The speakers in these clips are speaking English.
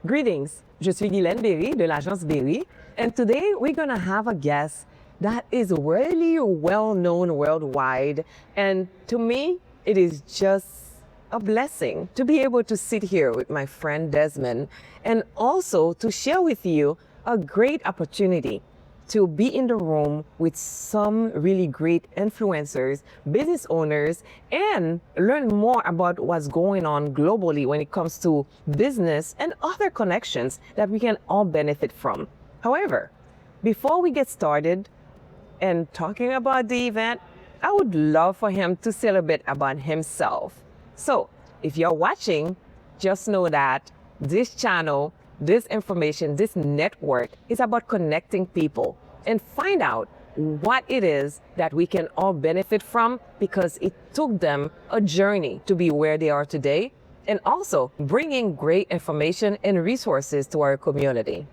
Greetings, je suis Guylene de l'agence Berry, and today we're going to have a guest that is really well known worldwide, and to me, it is just a blessing to be able to sit here with my friend Desmond and also to share with you a great opportunity to be in the room with some really great influencers, business owners, and learn more about what's going on globally when it comes to business and other connections that we can all benefit from. However, before we get started and talking about the event, I would love for him to say a little bit about himself. So if you're watching, just know that this channel, this information, this network is about connecting people and find out what it is that we can all benefit from because it took them a journey to be where they are today, and also bringing great information and resources to our community.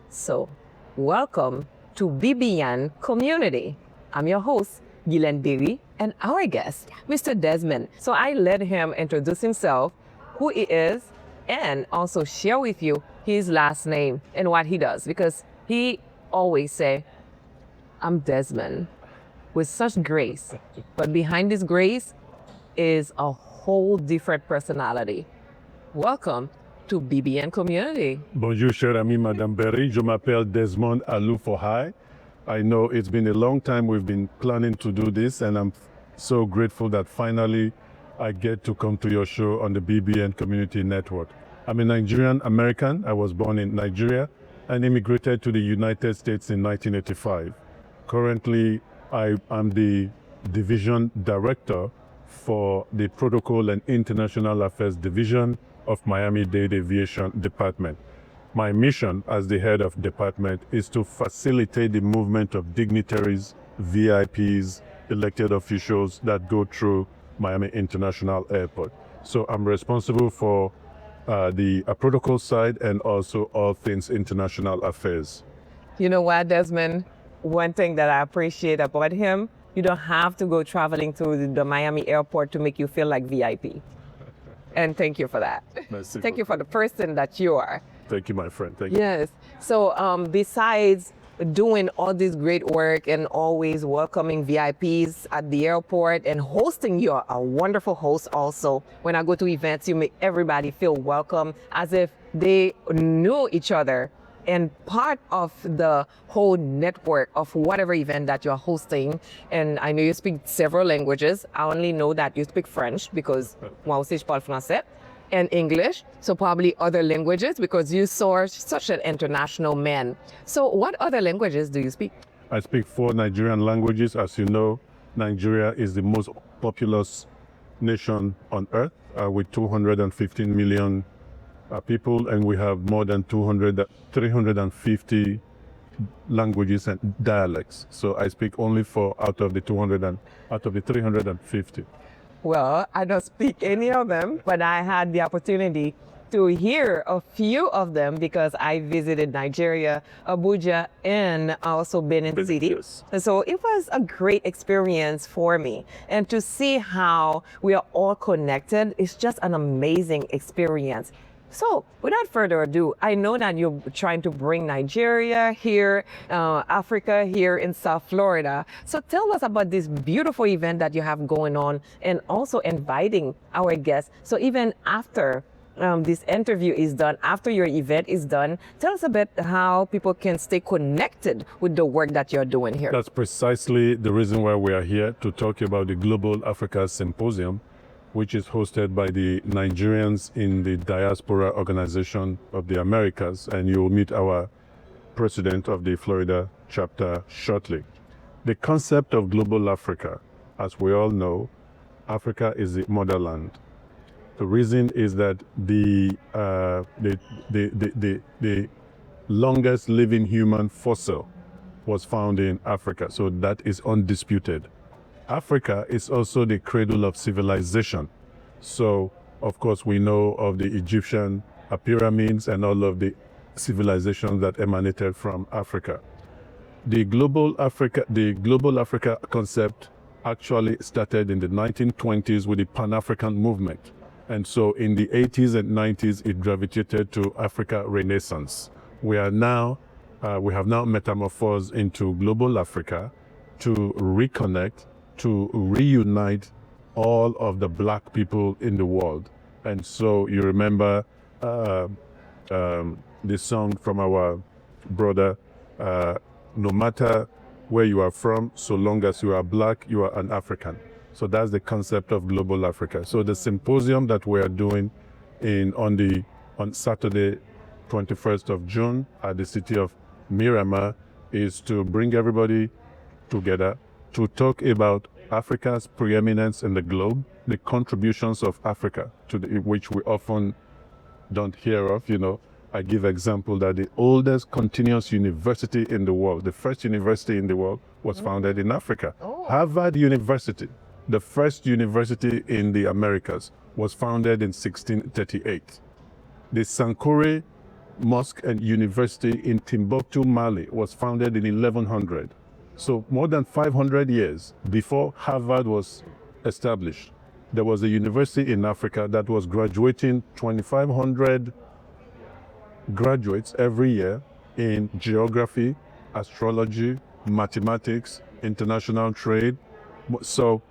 So welcome to BBN Community. I'm your host, Guylene, and our guest, Mr. Desmond. So I let him introduce himself, who he is, and also share with you his last name and what he does, because he always say, I'm Desmond, with such grace. But behind this grace is a whole different personality. Welcome to BBN Community. Bonjour, cher ami, Madame Berry. Je m'appelle Desmond Alufohai. I know it's been a long time we've been planning to do this, and I'm so grateful that finally I get to come to your show on the BBN Community Network. I'm a Nigerian American. I was born in Nigeria and immigrated to the United States in 1985. Currently, I am the Division Director for the Protocol and International Affairs Division of Miami-Dade Aviation Department. My mission as the head of department is to facilitate the movement of dignitaries, VIPs, elected officials that go through Miami International Airport. So I'm responsible for the protocol side and also all things international affairs. You know what, Desmond? One thing that I appreciate about him, you don't have to go traveling to the Miami airport to make you feel like VIP. And thank you for that. Merci Thank you for the person that you are. Thank you, my friend. Thank you. Yes. So besides doing all this great work and always welcoming VIPs at the airport and hosting, you're a wonderful host also. When I go to events, you make everybody feel welcome as if they knew each other and part of the whole network of whatever event that you're hosting. And I know you speak several languages. I only know that you speak French because moi aussi je parle français, and English, so probably other languages because you are such an international man. So what other languages do you speak? I speak 4 Nigerian languages. As you know, Nigeria is the most populous nation on earth with 215 million people, and we have more than 350 languages and dialects. So I speak only 4 out of the 350. Well, I don't speak any of them, but I had the opportunity to hear a few of them because I visited Nigeria, Abuja, and also Benin City. Yes. So it was a great experience for me. And to see how we are all connected is just an amazing experience. So without further ado, I know that you're trying to bring Nigeria here, Africa here in South Florida. So tell us about this beautiful event that you have going on and also inviting our guests. So even after this interview is done, after your event is done, tell us a bit how people can stay connected with the work that you're doing here. That's precisely the reason why we are here to talk about the Global Africa Symposium, which is hosted by the Nigerians in the Diaspora Organization of the Americas, and you will meet our president of the Florida chapter shortly. The concept of Global Africa, as we all know, Africa is the motherland. The reason is that the longest living human fossil was found in Africa, so that is undisputed. Africa is also the cradle of civilization. So, of course, we know of the Egyptian pyramids and all of the civilizations that emanated from Africa. The Global Africa concept actually started in the 1920s with the Pan-African movement. And so in the 80s and 90s, it gravitated to Africa Renaissance. We have now metamorphosed into global Africa to reconnect, to reunite all of the black people in the world. And so you remember this song from our brother, no matter where you are from, so long as you are black, you are an African. So that's the concept of global Africa. So the symposium that we are doing on Saturday, 21st of June at the city of Miramar is to bring everybody together to talk about Africa's preeminence in the globe, the contributions of Africa which we often don't hear of. I give example that the oldest continuous university in the world, the first university in the world, was founded in Africa. Oh. Harvard University, the first university in the Americas, was founded in 1638. The Sankore Mosque and University in Timbuktu, Mali, was founded in 1100. So more than 500 years before Harvard was established, there was a university in Africa that was graduating 2,500 graduates every year in geography, astrology, mathematics, international trade. So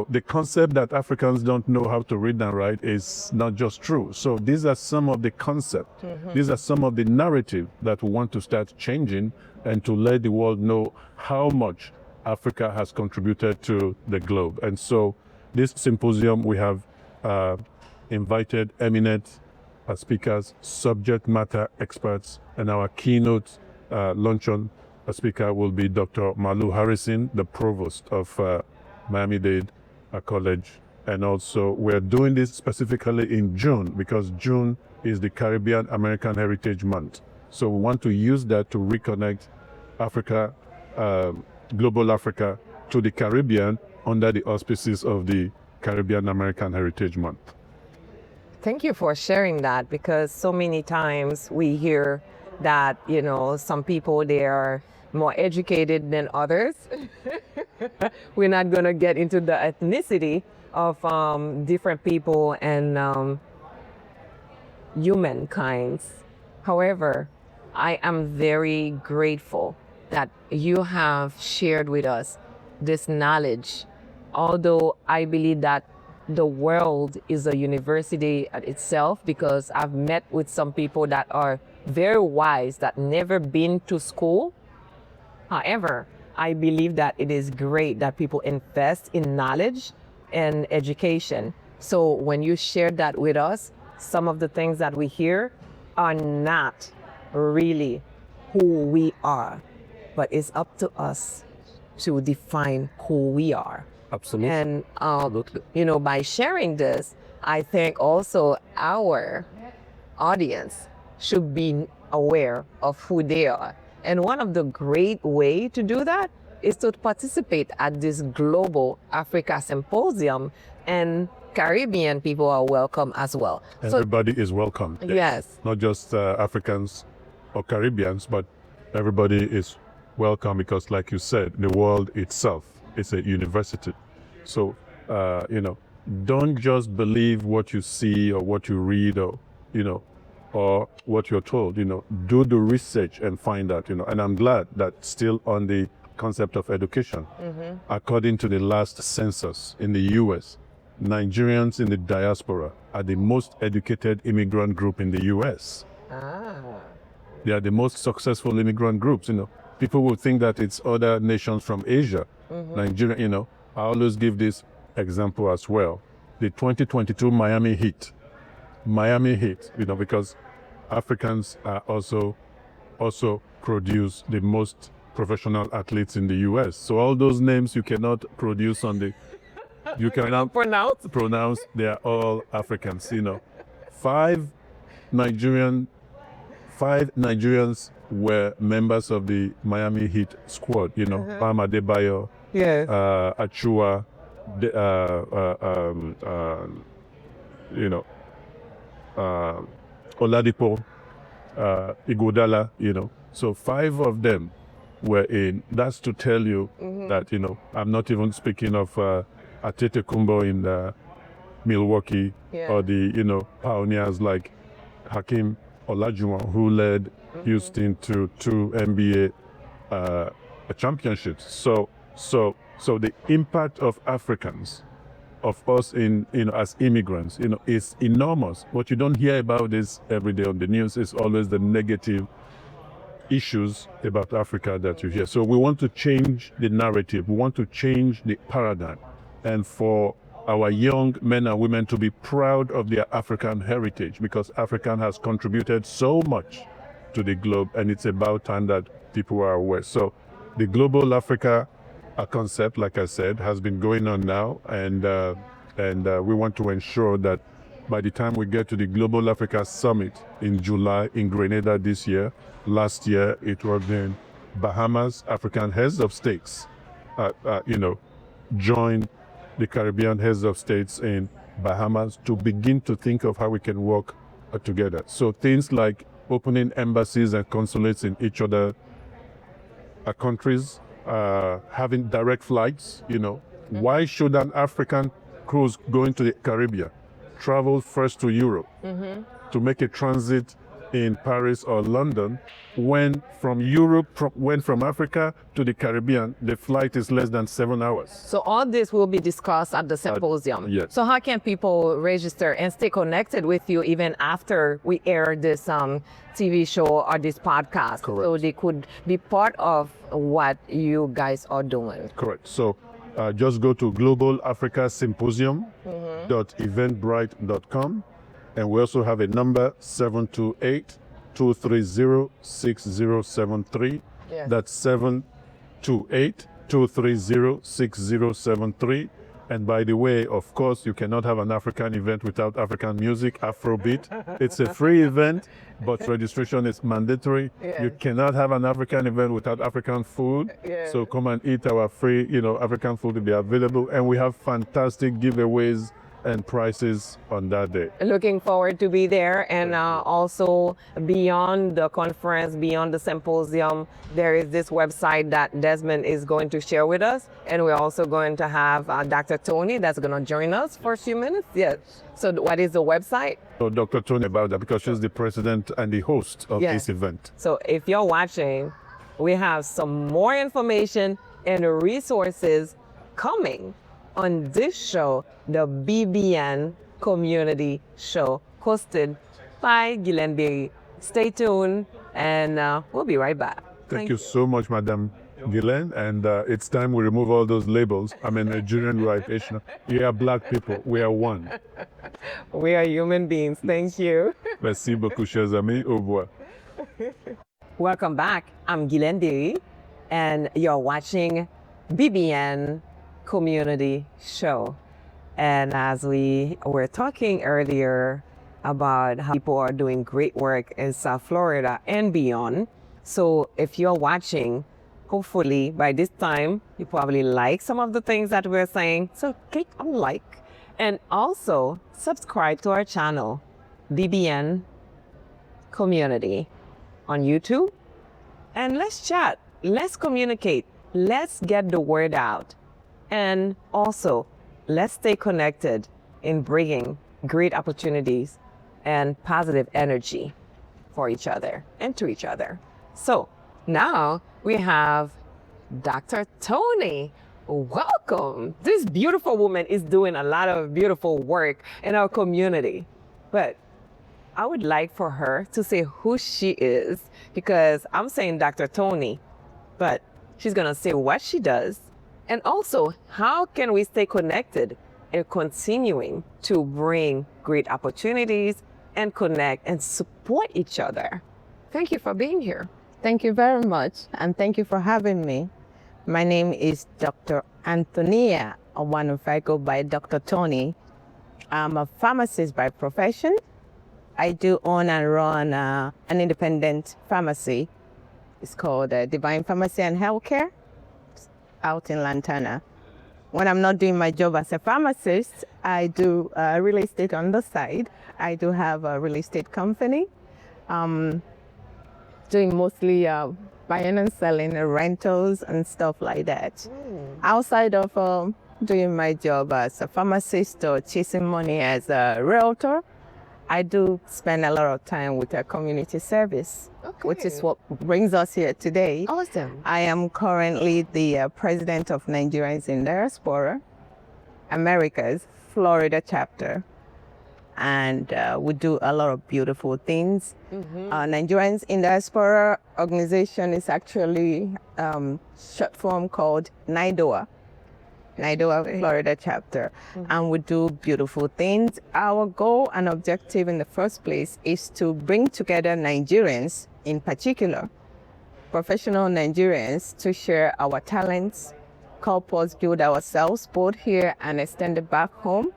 the concept that Africans don't know how to read and write is not just true. So these are some of the concepts. These are some of the narrative that we want to start changing and to let the world know how much Africa has contributed to the globe. And so this symposium, we have invited eminent speakers, subject matter experts, and our keynote luncheon speaker will be Dr. Malu Harrison, the provost of Miami-Dade College. And also we're doing this specifically in June because June is the Caribbean American Heritage Month. So we want to use that to reconnect Africa, global Africa, to the Caribbean under the auspices of the Caribbean American Heritage Month. Thank you for sharing that, because so many times we hear that, some people, they are more educated than others. We're not going to get into the ethnicity of different people and humankind. However, I am very grateful that you have shared with us this knowledge, although I believe that the world is a university at itself, because I've met with some people that are very wise that never been to school. However, I believe that it is great that people invest in knowledge and education. So when you shared that with us, some of the things that we hear are not really who we are, but it's up to us to define who we are. Absolutely. And, by sharing this, I think also our audience should be aware of who they are. And one of the great way to do that is to participate at this Global Africa Symposium, and Caribbean people are welcome as well. Everybody is welcome. Yes. Not just Africans or Caribbeans, but everybody is welcome because, like you said, the world itself is a university. So, don't just believe what you see or what you read or what you're told. Do the research and find out. And I'm glad that still on the concept of education, according to the last census in the U.S., Nigerians in the diaspora are the most educated immigrant group in the U.S. They are the most successful immigrant groups. People will think that it's other nations from Asia. Nigeria, I always give this example as well. The 2022 Miami Heat, because Africans are also produce the most professional athletes in the U.S. So all those names you cannot produce you cannot pronounce, they are all Africans. Five Nigerians were members of the Miami Heat squad. Pharm.D, Yes. Achua, Oladipo, Igodala, So 5 of them were in. That's to tell you that, I'm not even speaking of Atete Kumbo Milwaukee, Yeah. or the, pioneers like Hakeem Olajuwon, who led Houston to 2 NBA championships. So the impact of Africans, of us as immigrants, is enormous. What you don't hear about this every day on the news is always the negative issues about Africa that you hear. So we want to change the narrative. We want to change the paradigm, and for our young men and women to be proud of their African heritage, because African has contributed so much to the globe, and it's about time that people are aware. So the Global Africa concept, like I said, has been going on now, and we want to ensure that by the time we get to the Global Africa Summit in July in Grenada this year, last year it was in Bahamas, African heads of states, join the Caribbean heads of states in Bahamas to begin to think of how we can work together. So things like opening embassies and consulates in each other countries, having direct flights. Why should an African cruise going to the Caribbean travel first to Europe to make a transit in Paris or London, when from Africa to the Caribbean, the flight is less than 7 hours? So all this will be discussed at the symposium. Yes. So how can people register and stay connected with you even after we air this TV show or this podcast? Correct. So they could be part of what you guys are doing. Correct. So just go to globalafricasymposium.eventbrite.com, and we also have a number 728-230-6073. Yes. That's 728-230-6073. And by the way, of course, you cannot have an African event without African music, Afrobeat. It's a free event, but registration is mandatory. Yes. You cannot have an African event without African food. Yes. So come and eat our free, African food will be available. And we have fantastic giveaways and prices on that day. Looking forward to be there. And also beyond the conference, beyond the symposium, there is this website that Desmond is going to share with us. And we're also going to have Dr. Toni that's going to join us for a few minutes. Yes. So what is the website? So Dr. Toni about that, because she's the president and the host of this event. So if you're watching, we have some more information and resources coming on this show, the BBN Community Show, hosted by Guylene. Stay tuned, and we'll be right back. Thank you so much, Madam Guylene. And it's time we remove all those labels. I'm a Nigerian, you are Asian. We are black people. We are one. We are human beings. Thank you. Merci beaucoup, chers amis. Au revoir. Welcome back. I'm Guylene, and you're watching BBN Community Show. And as we were talking earlier about how people are doing great work in South Florida and beyond. So if you're watching, hopefully by this time, you probably like some of the things that we're saying. So click on like, and also subscribe to our channel, BBN Community, on YouTube. And let's chat, let's communicate, let's get the word out. And also, let's stay connected in bringing great opportunities and positive energy for each other and to each other. So now we have Dr. Toni. Welcome. This beautiful woman is doing a lot of beautiful work in our community. But I would like for her to say who she is, because I'm saying Dr. Toni, but she's going to say what she does. And also, how can we stay connected and continuing to bring great opportunities and connect and support each other? Thank you for being here. Thank you very much, and thank you for having me. My name is Dr. Antonia Ogbanufe, go by Dr. Toni. I'm a pharmacist by profession. I do own and run an independent pharmacy. It's called Divine Pharmacy and Healthcare, out in Lantana. When I'm not doing my job as a pharmacist, I do real estate on the side. I do have a real estate company, doing mostly buying and selling rentals and stuff like that. Outside of doing my job as a pharmacist or chasing money as a realtor, I do spend a lot of time with a community service, which is what brings us here today. Awesome. I am currently the president of Nigerians in Diaspora, America's Florida chapter. And we do a lot of beautiful things. Nigerians in Diaspora organization is actually short form called NIDOA. NIDOA Florida chapter, and we do beautiful things. Our goal and objective in the first place is to bring together Nigerians, in particular, professional Nigerians, to share our talents, help us build ourselves both here and extended back home.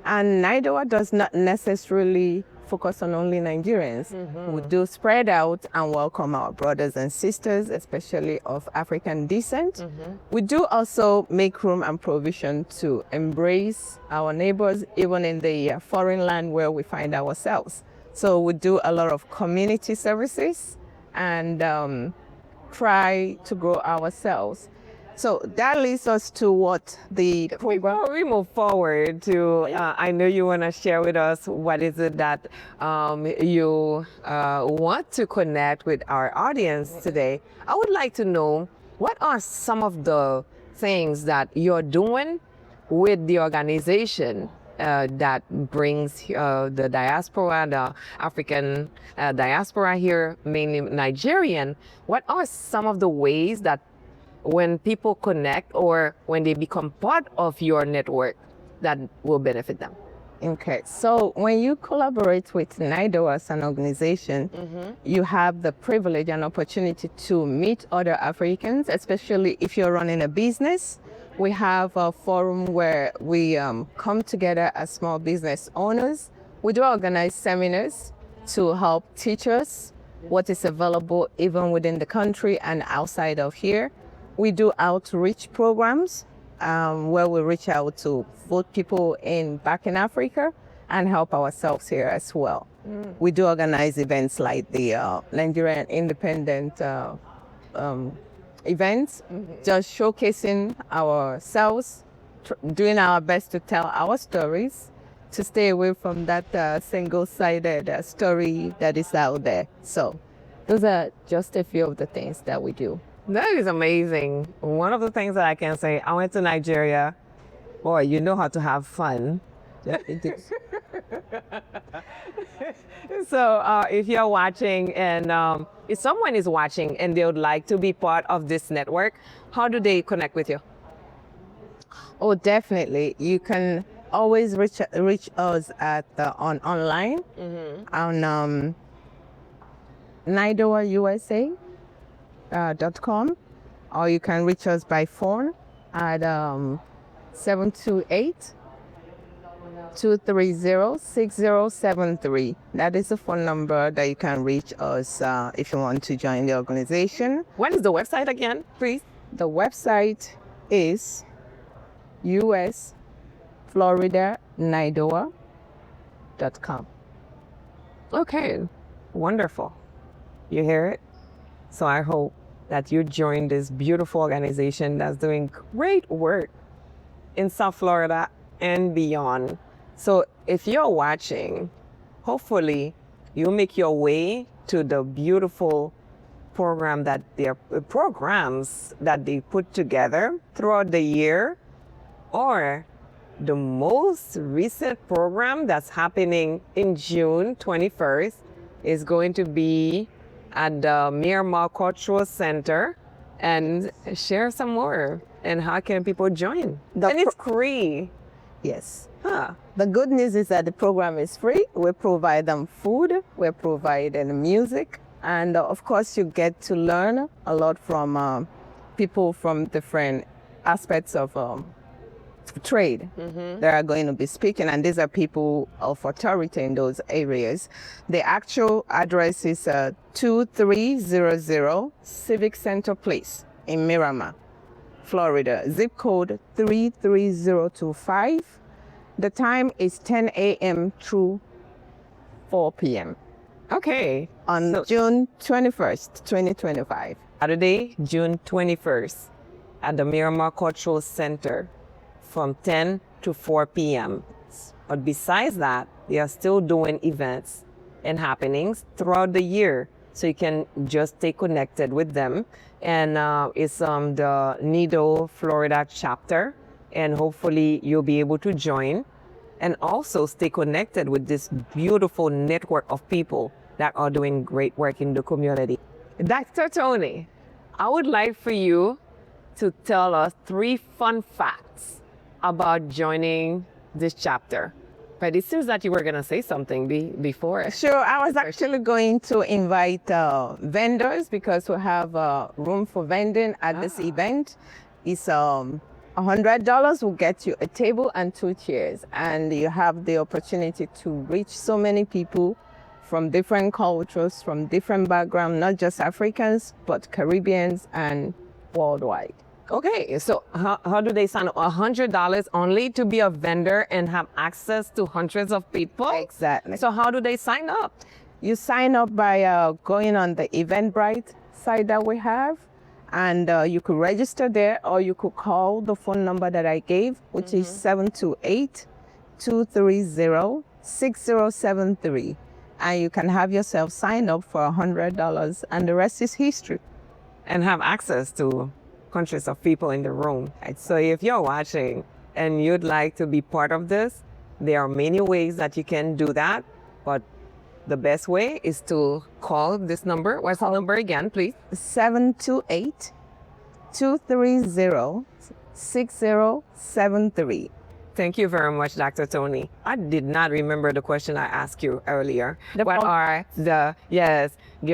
And NIDOA does not necessarily focus on only Nigerians. We do spread out and welcome our brothers and sisters, especially of African descent. We do also make room and provision to embrace our neighbors, even in the foreign land where we find ourselves. So we do a lot of community services and try to grow ourselves. So that leads us to what the program. Before we move forward to, I know you want to share with us what is it that you want to connect with our audience today. I would like to know, what are some of the things that you're doing with the organization that brings the diaspora, the African diaspora here, mainly Nigerian? What are some of the ways that when people connect or when they become part of your network that will benefit them? Okay, so when you collaborate with NIDOA as an organization, you have the privilege and opportunity to meet other Africans, especially if you're running a business. We have a forum where we come together as small business owners. We do organize seminars to help teach us what is available even within the country and outside of here. We do outreach programs where we reach out to both people back in Africa and help ourselves here as well. We do organize events like the Nigerian Independent events, just showcasing ourselves, doing our best to tell our stories, to stay away from that single-sided story that is out there. So those are just a few of the things that we do. That is amazing. One of the things that I can say, I went to Nigeria. Boy, you know how to have fun. So if you're watching and if someone is watching and they would like to be part of this network, how do they connect with you? Oh, definitely. You can always reach us at online on NIDOAUSA.com, or you can reach us by phone at 728-230-6073. That is the phone number that you can reach us if you want to join the organization. What is the website again, please? The website is USFloridaNIDOA.com. Okay, wonderful. You hear it? So I hope that you join this beautiful organization that's doing great work in South Florida and beyond. So if you're watching, hopefully you make your way to the beautiful programs that they put together throughout the year, or the most recent program that's happening in June 21st is going to be at the Miramar Cultural Center, and share some more. And how can people join? And it's free. Yes. Huh. The good news is that the program is free. We provide them food, we provide them music, and of course you get to learn a lot from people from different aspects of trade. They are going to be speaking, and these are people of authority in those areas. The actual address is 2300 Civic Center Place in Miramar, Florida, zip code 33025. The time is 10 a.m. through 4 p.m. Okay. on June 21st, 2025. Saturday, June 21st, at the Miramar Cultural Center, from 10 to 4 p.m. But besides that, they are still doing events and happenings throughout the year. So you can just stay connected with them. And it's the NIDOA Florida chapter. And hopefully you'll be able to join and also stay connected with this beautiful network of people that are doing great work in the community. Dr. Toni, I would like for you to tell us 3 fun facts about joining this chapter. But it seems that you were going to say something before. Sure, I was actually going to invite vendors because we have room for vending at this event. It's $100 will get you a table and 2 chairs, and you have the opportunity to reach so many people from different cultures, from different backgrounds, not just Africans, but Caribbeans and worldwide. Okay, so how do they sign up? $100 only to be a vendor and have access to hundreds of people? Exactly. So how do they sign up? You sign up by going on the Eventbrite site that we have, and you could register there, or you could call the phone number that I gave, which is 728-230-6073. And you can have yourself sign up for $100, and the rest is history. And have access to hundreds of people in the room. So if you're watching and you'd like to be part of this, there are many ways that you can do that, but the best way is to call this number. What's the number again, please? 728-230-6073. Thank you very much, Dr. Toni. I did not remember the question I asked you earlier. Give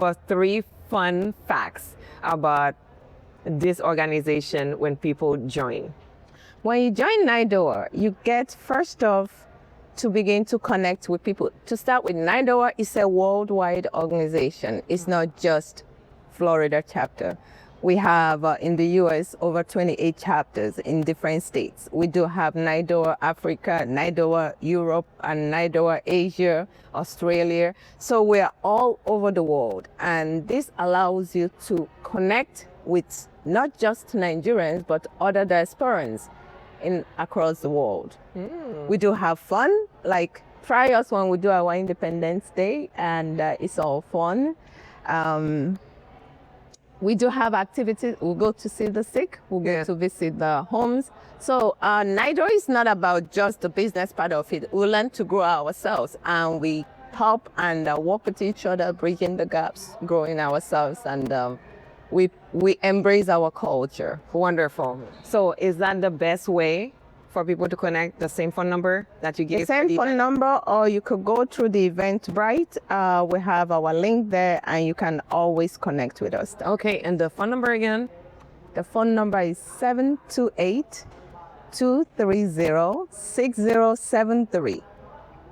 us 3 fun facts about this organization when people join. When you join NIDOA, you get, first off, to begin to connect with people. To start with, NIDOA is a worldwide organization. It's not just Florida chapter. We have in the US over 28 chapters in different states. We do have NIDOA Africa, NIDOA Europe, and NIDOA Asia, Australia. So we're all over the world. And this allows you to connect with not just Nigerians, but other diasporans across the world. We do have fun, like try us when we do our Independence Day, and it's all fun. We do have activities. We'll go to see the sick. We'll go to visit the homes. So NIDOA is not about just the business part of it. We learn to grow ourselves, and we help and work with each other, bridging the gaps, growing ourselves, and we embrace our culture. Wonderful. So is that the best way for people to connect? The same phone number that you gave? The same phone number, or you could go through the Eventbrite. We have our link there, and you can always connect with us. Okay, and the phone number again? The phone number is 728-230-6073.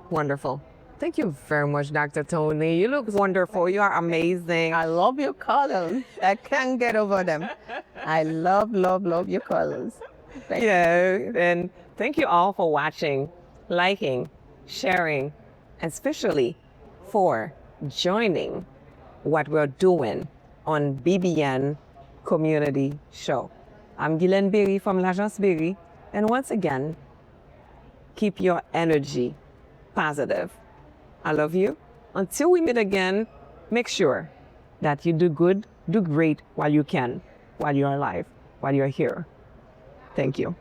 Wonderful. Thank you very much, Dr. Toni. You look wonderful. You are amazing. I love your colors. I can't get over them. I love your colors. And thank you all for watching, liking, sharing, and especially for joining what we're doing on BBN Community Show. I'm Guylene Berry from l'Agence Berry, and once again, keep your energy positive. I love you. Until we meet again, make sure that you do good, do great while you can, while you're alive, while you're here. Thank you.